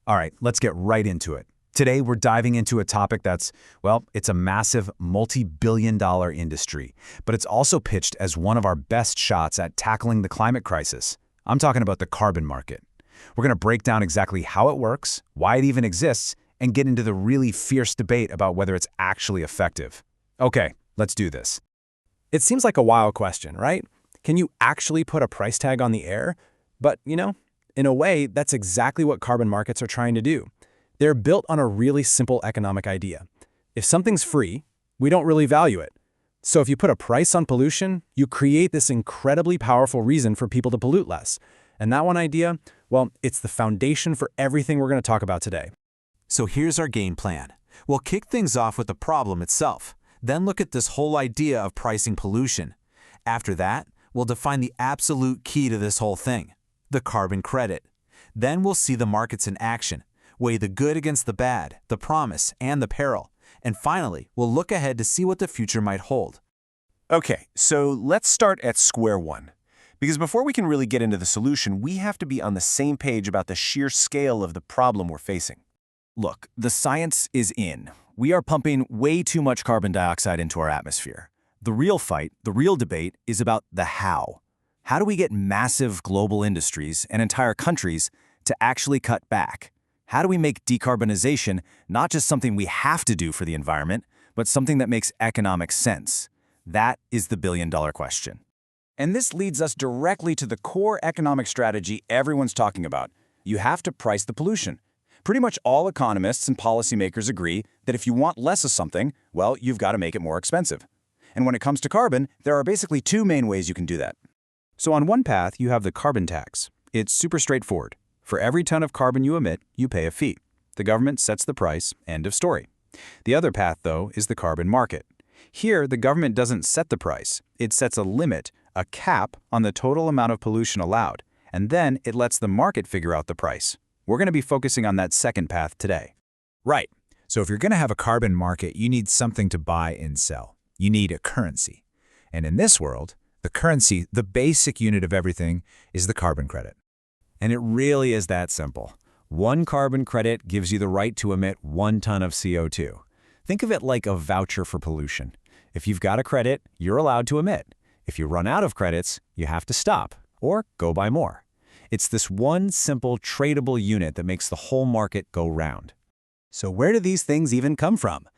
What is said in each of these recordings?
All right, let's get right into it. Today, we're diving into a topic that's, well, it's a massive multi-billion-dollar industry, but it's also pitched as one of our best shots at tackling the climate crisis. I'm talking about the carbon market. We're going to break down exactly how it works, why it even exists, and get into the really fierce debate about whether it's actually effective. Okay, let's do this. It seems like a wild question, right? Can you actually put a price tag on the air? But, in a way, that's exactly what carbon markets are trying to do. They're built on a really simple economic idea. If something's free, we don't really value it. So if you put a price on pollution, you create this incredibly powerful reason for people to pollute less. And that one idea, well, it's the foundation for everything we're going to talk about today. So here's our game plan. We'll kick things off with the problem itself, then look at this whole idea of pricing pollution. After that, we'll define the absolute key to this whole thing, the carbon credit. Then we'll see the markets in action, weigh the good against the bad, the promise, and the peril. And finally, we'll look ahead to see what the future might hold. Okay, so let's start at square one. Because before we can really get into the solution, we have to be on the same page about the sheer scale of the problem we're facing. Look, the science is in. We are pumping way too much carbon dioxide into our atmosphere. The real fight, the real debate, is about the how. How do we get massive global industries and entire countries to actually cut back? How do we make decarbonization not just something we have to do for the environment, but something that makes economic sense? That is the billion-dollar question. And this leads us directly to the core economic strategy everyone's talking about. You have to price the pollution. Pretty much all economists and policymakers agree that if you want less of something, well, you've got to make it more expensive. And when it comes to carbon, there are basically two main ways you can do that. So on one path, you have the carbon tax. It's super straightforward. For every ton of carbon you emit, you pay a fee. The government sets the price, end of story. The other path, though, is the carbon market. Here, the government doesn't set the price. It sets a limit, a cap, on the total amount of pollution allowed, and then it lets the market figure out the price. We're going to be focusing on that second path today. Right. So if you're going to have a carbon market, you need something to buy and sell. You need a currency. And in this world, the currency, the basic unit of everything, is the carbon credit. And it really is that simple. One carbon credit gives you the right to emit 1 ton of CO2. Think of it like a voucher for pollution. If you've got a credit, you're allowed to emit. If you run out of credits, you have to stop or go buy more. It's this one simple tradable unit that makes the whole market go round. So where do these things even come from?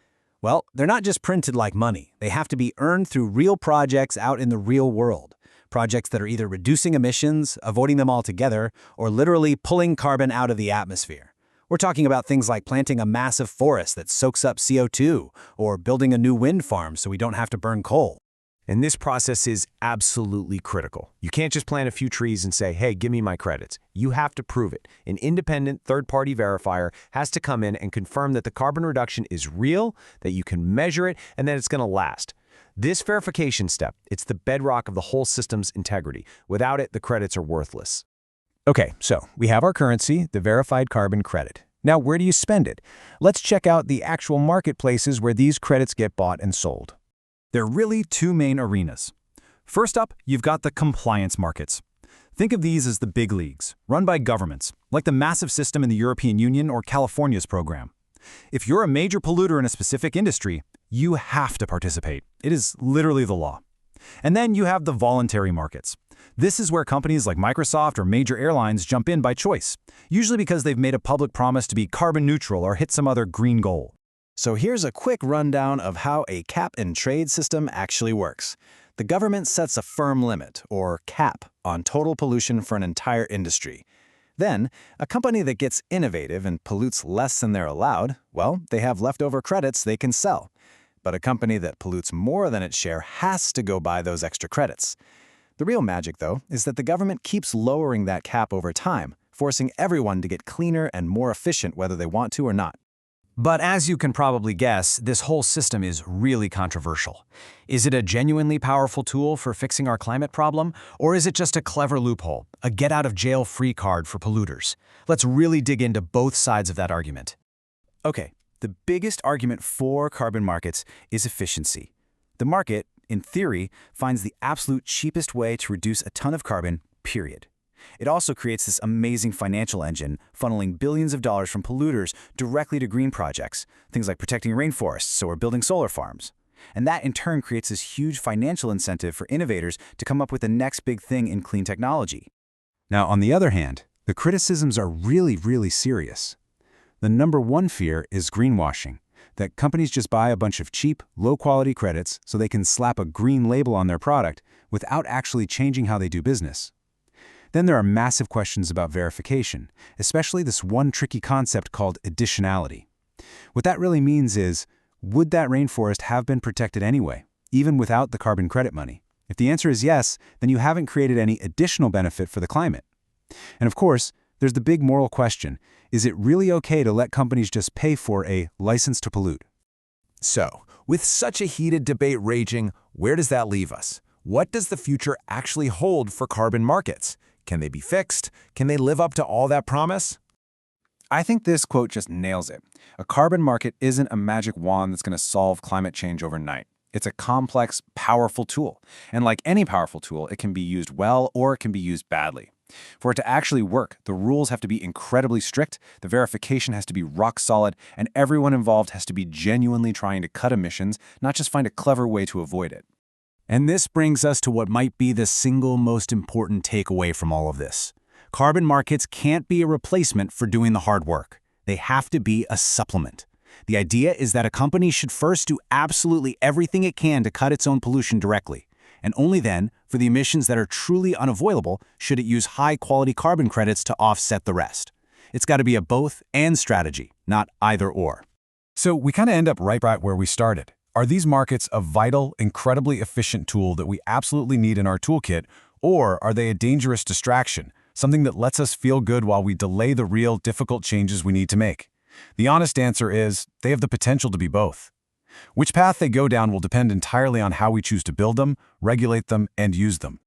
Well, they're not just printed like money. They have to be earned through real projects out in the real world. Projects that are either reducing emissions, avoiding them altogether, or literally pulling carbon out of the atmosphere. We're talking about things like planting a massive forest that soaks up CO2, or building a new wind farm so we don't have to burn coal. And this process is absolutely critical. You can't just plant a few trees and say, hey, give me my credits. You have to prove it. An independent third-party verifier has to come in and confirm that the carbon reduction is real, that you can measure it, and that it's going to last. This verification step, it's the bedrock of the whole system's integrity. Without it, the credits are worthless. Okay, so we have our currency, the verified carbon credit. Now, where do you spend it? Let's check out the actual marketplaces where these credits get bought and sold. There are really two main arenas. First up, you've got the compliance markets. Think of these as the big leagues, run by governments, like the massive system in the European Union or California's program. If you're a major polluter in a specific industry, you have to participate. It is literally the law. And then you have the voluntary markets. This is where companies like Microsoft or major airlines jump in by choice, usually because they've made a public promise to be carbon neutral or hit some other green goal. So here's a quick rundown of how a cap-and-trade system actually works. The government sets a firm limit, or cap, on total pollution for an entire industry. Then, a company that gets innovative and pollutes less than they're allowed, well, they have leftover credits they can sell. But a company that pollutes more than its share has to go buy those extra credits. The real magic, though, is that the government keeps lowering that cap over time, forcing everyone to get cleaner and more efficient whether they want to or not. But as you can probably guess, this whole system is really controversial. Is it a genuinely powerful tool for fixing our climate problem, or is it just a clever loophole, a get-out-of-jail-free card for polluters? Let's really dig into both sides of that argument. Okay, the biggest argument for carbon markets is efficiency. The market, in theory, finds the absolute cheapest way to reduce a ton of carbon, period. It also creates this amazing financial engine, funneling billions of dollars from polluters directly to green projects, things like protecting rainforests or building solar farms. And that in turn creates this huge financial incentive for innovators to come up with the next big thing in clean technology. Now, on the other hand, the criticisms are really serious. The number one fear is greenwashing, that companies just buy a bunch of cheap, low-quality credits so they can slap a green label on their product without actually changing how they do business. Then there are massive questions about verification, especially this one tricky concept called additionality. What that really means is, would that rainforest have been protected anyway, even without the carbon credit money? If the answer is yes, then you haven't created any additional benefit for the climate. And of course, there's the big moral question. Is it really okay to let companies just pay for a license to pollute? So, with such a heated debate raging, where does that leave us? What does the future actually hold for carbon markets? Can they be fixed? Can they live up to all that promise? I think this quote just nails it. A carbon market isn't a magic wand that's going to solve climate change overnight. It's a complex, powerful tool. And like any powerful tool, it can be used well or it can be used badly. For it to actually work, the rules have to be incredibly strict, the verification has to be rock solid, and everyone involved has to be genuinely trying to cut emissions, not just find a clever way to avoid it. And this brings us to what might be the single most important takeaway from all of this. Carbon markets can't be a replacement for doing the hard work. They have to be a supplement. The idea is that a company should first do absolutely everything it can to cut its own pollution directly. And only then, for the emissions that are truly unavoidable, should it use high-quality carbon credits to offset the rest. It's got to be a both-and strategy, not either-or. So we kind of end up right where we started. Are these markets a vital, incredibly efficient tool that we absolutely need in our toolkit, or are they a dangerous distraction, something that lets us feel good while we delay the real, difficult changes we need to make? The honest answer is, they have the potential to be both. Which path they go down will depend entirely on how we choose to build them, regulate them, and use them.